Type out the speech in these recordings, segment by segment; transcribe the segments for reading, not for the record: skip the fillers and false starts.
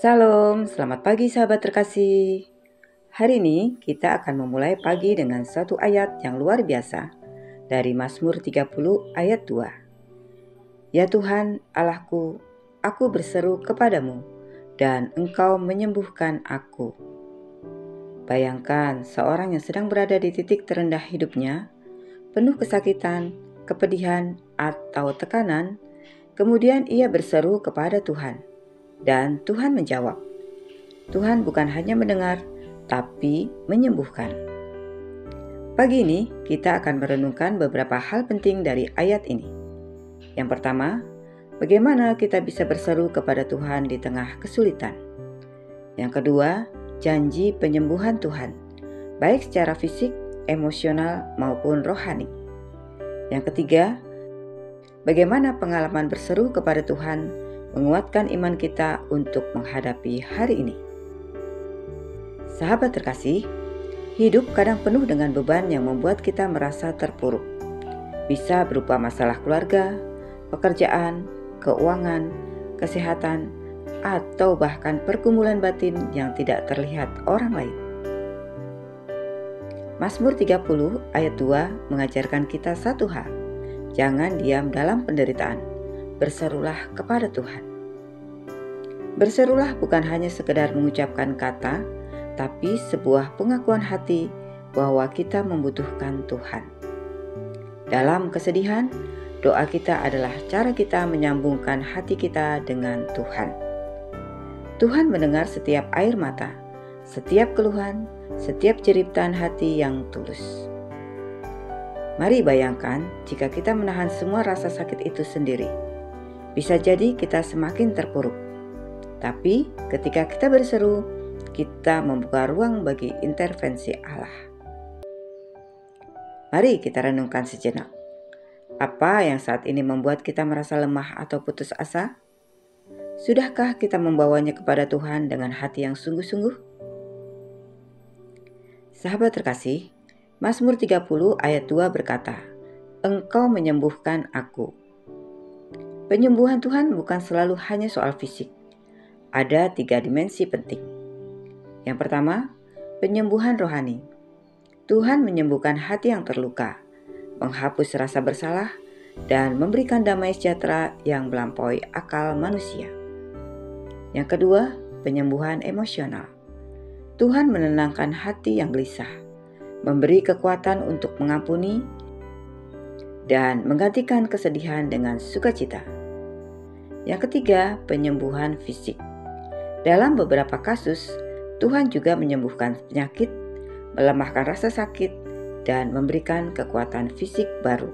Salam, selamat pagi sahabat terkasih. Hari ini kita akan memulai pagi dengan satu ayat yang luar biasa dari Mazmur 30 ayat 2. Ya Tuhan Allahku, aku berseru kepadamu dan Engkau menyembuhkan aku. Bayangkan seorang yang sedang berada di titik terendah hidupnya, penuh kesakitan, kepedihan, atau tekanan, kemudian ia berseru kepada Tuhan. Dan Tuhan menjawab. Tuhan bukan hanya mendengar, tapi menyembuhkan. Pagi ini kita akan merenungkan beberapa hal penting dari ayat ini. Yang pertama, bagaimana kita bisa berseru kepada Tuhan di tengah kesulitan. Yang kedua, janji penyembuhan Tuhan, baik secara fisik, emosional, maupun rohani. Yang ketiga, bagaimana pengalaman berseru kepada Tuhan menguatkan iman kita untuk menghadapi hari ini. Sahabat terkasih, hidup kadang penuh dengan beban yang membuat kita merasa terpuruk. Bisa berupa masalah keluarga, pekerjaan, keuangan, kesehatan, atau bahkan pergumulan batin yang tidak terlihat orang lain. Mazmur 30 ayat 2 mengajarkan kita satu hal, jangan diam dalam penderitaan. Berserulah kepada Tuhan. Berserulah bukan hanya sekedar mengucapkan kata, tapi sebuah pengakuan hati bahwa kita membutuhkan Tuhan. Dalam kesedihan, doa kita adalah cara kita menyambungkan hati kita dengan Tuhan. Tuhan mendengar setiap air mata, setiap keluhan, setiap jeritan hati yang tulus. Mari bayangkan jika kita menahan semua rasa sakit itu sendiri. Bisa jadi kita semakin terpuruk. Tapi ketika kita berseru, kita membuka ruang bagi intervensi Allah. Mari kita renungkan sejenak. Apa yang saat ini membuat kita merasa lemah atau putus asa? Sudahkah kita membawanya kepada Tuhan dengan hati yang sungguh-sungguh? Sahabat terkasih, Mazmur 30 ayat 2 berkata, Engkau menyembuhkan aku. Penyembuhan Tuhan bukan selalu hanya soal fisik. Ada 3 dimensi penting. Yang pertama, penyembuhan rohani. Tuhan menyembuhkan hati yang terluka, menghapus rasa bersalah, dan memberikan damai sejahtera yang melampaui akal manusia. Yang kedua, penyembuhan emosional. Tuhan menenangkan hati yang gelisah, memberi kekuatan untuk mengampuni, dan menggantikan kesedihan dengan sukacita. Yang ketiga, penyembuhan fisik. Dalam beberapa kasus, Tuhan juga menyembuhkan penyakit, melemahkan rasa sakit, dan memberikan kekuatan fisik baru.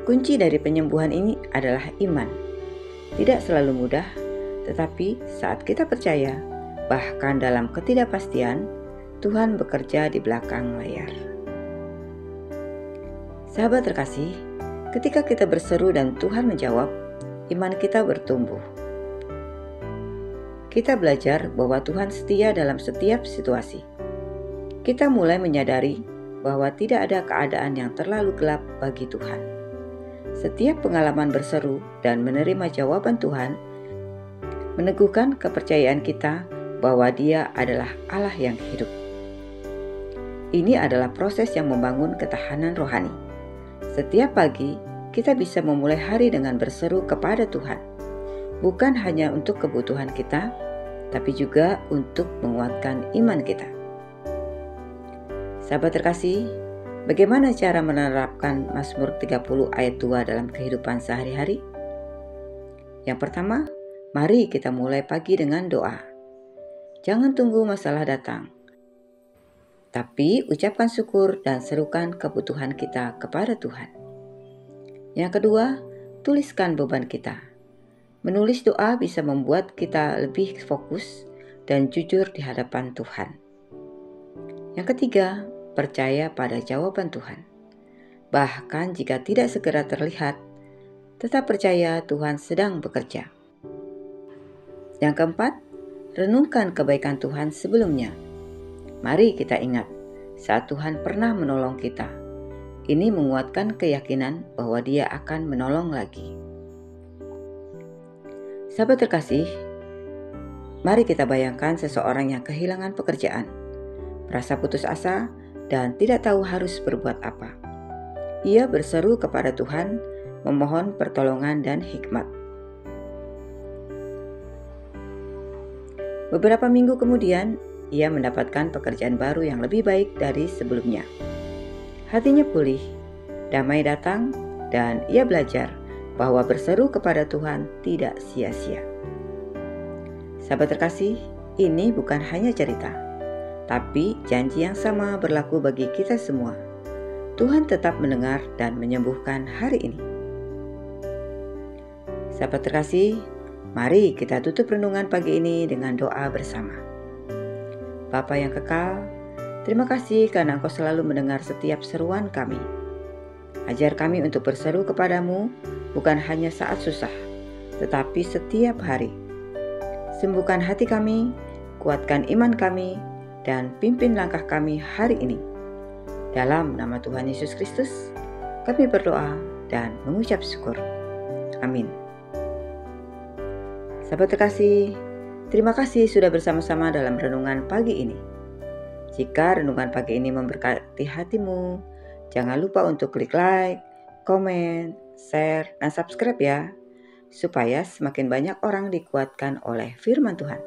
Kunci dari penyembuhan ini adalah iman. Tidak selalu mudah, tetapi saat kita percaya, bahkan dalam ketidakpastian, Tuhan bekerja di belakang layar. Sahabat terkasih, ketika kita berseru dan Tuhan menjawab, iman kita bertumbuh. Kita belajar bahwa Tuhan setia dalam setiap situasi. Kita mulai menyadari bahwa tidak ada keadaan yang terlalu gelap bagi Tuhan. Setiap pengalaman berseru dan menerima jawaban Tuhan meneguhkan kepercayaan kita bahwa Dia adalah Allah yang hidup. Ini adalah proses yang membangun ketahanan rohani. Setiap pagi, kita bisa memulai hari dengan berseru kepada Tuhan, bukan hanya untuk kebutuhan kita, tapi juga untuk menguatkan iman kita. Sahabat terkasih, bagaimana cara menerapkan Mazmur 30 ayat 2 dalam kehidupan sehari-hari? Yang pertama, mari kita mulai pagi dengan doa. Jangan tunggu masalah datang, tapi ucapkan syukur dan serukan kebutuhan kita kepada Tuhan. Yang kedua, tuliskan beban kita. Menulis doa bisa membuat kita lebih fokus dan jujur di hadapan Tuhan. Yang ketiga, percaya pada jawaban Tuhan. Bahkan jika tidak segera terlihat, tetap percaya Tuhan sedang bekerja. Yang keempat, renungkan kebaikan Tuhan sebelumnya. Mari kita ingat, saat Tuhan pernah menolong kita. Ini menguatkan keyakinan bahwa Dia akan menolong lagi. Sahabat terkasih, Mari kita bayangkan seseorang yang kehilangan pekerjaan, merasa putus asa, dan tidak tahu harus berbuat apa. Ia berseru kepada Tuhan, memohon pertolongan dan hikmat. Beberapa minggu kemudian, ia mendapatkan pekerjaan baru yang lebih baik dari sebelumnya. Hatinya pulih, damai datang, dan ia belajar bahwa berseru kepada Tuhan tidak sia-sia. Sahabat terkasih, ini bukan hanya cerita, tapi janji yang sama berlaku bagi kita semua. Tuhan tetap mendengar dan menyembuhkan hari ini. Sahabat terkasih, mari kita tutup renungan pagi ini dengan doa bersama. Bapa yang kekal, terima kasih karena Engkau selalu mendengar setiap seruan kami. Ajar kami untuk berseru kepadamu bukan hanya saat susah, tetapi setiap hari. Sembuhkan hati kami, kuatkan iman kami, dan pimpin langkah kami hari ini. Dalam nama Tuhan Yesus Kristus, kami berdoa dan mengucap syukur. Amin. Sahabat terkasih, terima kasih sudah bersama-sama dalam renungan pagi ini. Jika renungan pagi ini memberkati hatimu, jangan lupa untuk klik like, komen, share, dan subscribe ya, supaya semakin banyak orang dikuatkan oleh firman Tuhan.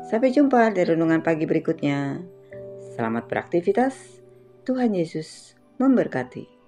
Sampai jumpa di renungan pagi berikutnya. Selamat beraktivitas. Tuhan Yesus memberkati.